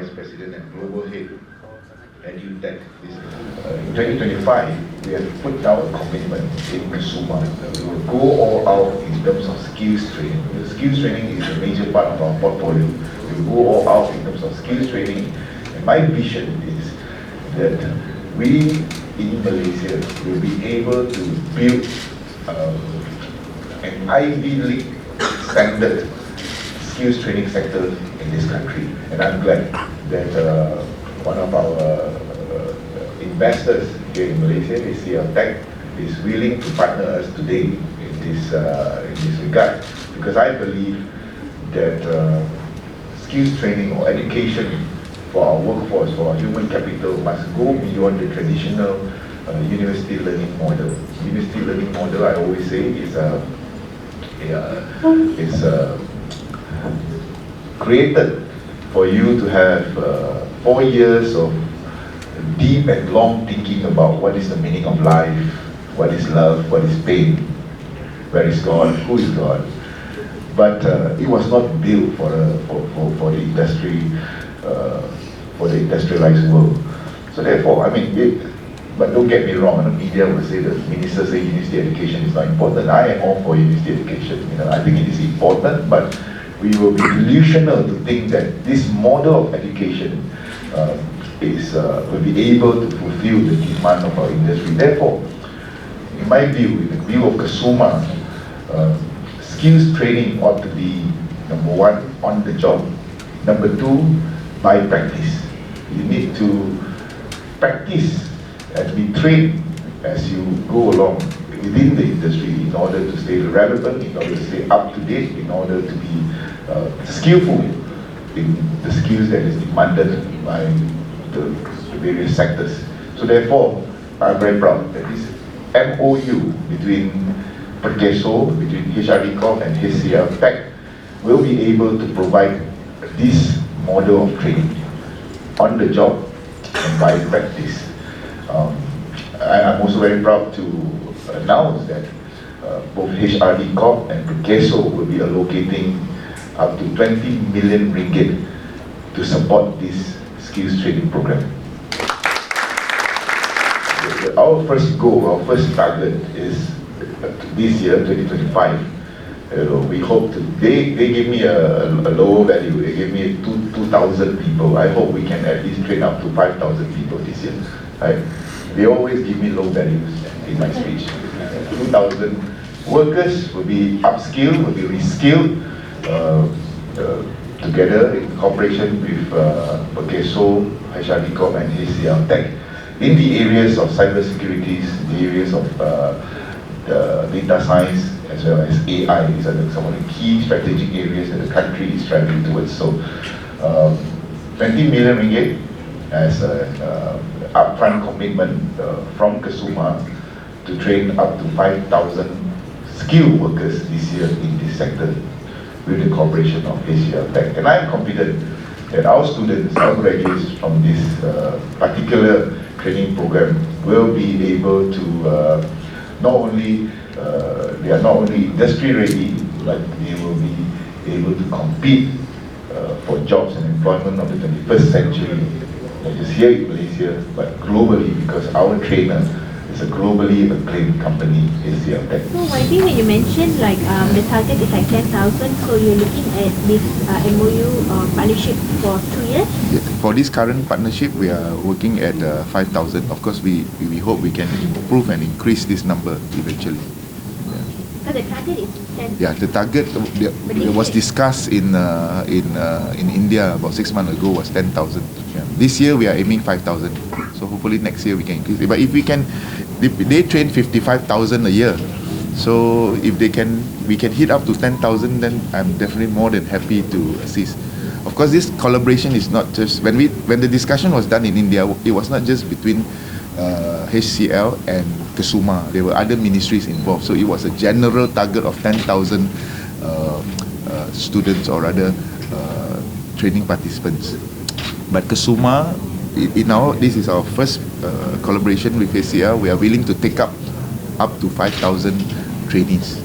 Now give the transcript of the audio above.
Vice President and Global Head, EduTech Business. In 2025, we have put down a commitment in Kusuma. We will go all out in terms of skills training. The skills training is a major part of our portfolio. We will go all out in terms of skills training. And my vision is that we in Malaysia will be able to build an Ivy League standard skills training sector in this country. And I'm glad that one of our investors here in Malaysia, HCL Tech, is willing to partner us today in this regard, because I believe that skills training or education for our workforce, for our human capital, must go beyond the traditional university learning model. University learning model, I always say, is created for you to have 4 years of deep and long thinking about what is the meaning of life, what is love, what is pain, where is God, who is God. But it was not built for the industry, for the industrialized world. So therefore, I mean, but don't get me wrong, the media will say that ministers say university education is not important. I am all for university education. I think it is important, but we will be delusional to think that this model of education will be able to fulfill the demand of our industry. Therefore, in my view, in the view of Kusuma, skills training ought to be, number one, on the job. Number two, by practice. You need to practice and be trained as you go along within the industry in order to stay relevant, in order to stay up to date, in order to be skillful in the skills that is demanded by the various sectors. So therefore, I'm very proud that this MOU between PERKESO, between HRD Corp and HCL Tech will be able to provide this model of training on the job and by practice. I'm also very proud to announce that both HRD Corp and PERKESO will be allocating up to 20 million ringgit to support this skills training program. Our first goal, our first target is this year, 2025. We hope to, they gave me a lower value, they gave me 2,000 people. I hope we can at least train up to 5,000 people this year. Right? They always give me low values in my speech. 2,000 workers will be upskilled, will be reskilled, together in cooperation with PERKESO, HRD Corp and HCL Tech in the areas of cybersecurity, the areas of data science, as well as AI. These are some of the key strategic areas that the country is striving towards. So 20 million ringgit as an upfront commitment from Kusuma to train up to 5,000 skilled workers this year in this sector with the cooperation of HCL Tech. And I am confident that our students, our graduates from this particular training program will be able to not only they are not only industry ready, but they will be able to compete for jobs and employment of the 21st century, not just here in Malaysia, but globally, because our trainer is a globally acclaimed company, HCL Tech. So I think when you mentioned like the target is like 10,000, so you're looking at this MOU partnership for 2 years? Yeah, for this current partnership, we are working at 5,000. Of course, we hope we can improve and increase this number eventually. So the target is 10,000? Yeah, the target was discussed in India about 6 months ago was 10,000. Yeah. This year we are aiming 5,000. So hopefully next year we can increase it. But if we can, they train 55,000 a year. So if we can hit up to 10,000, then I'm definitely more than happy to assist. Of course, this collaboration is not just when the discussion was done in India. It was not just between HCL and Kusuma. There were other ministries involved. So it was a general target of 10,000 students, or rather training participants. But Kusuma, this is our first collaboration with HCL. We are willing to take up to 5,000 trainees.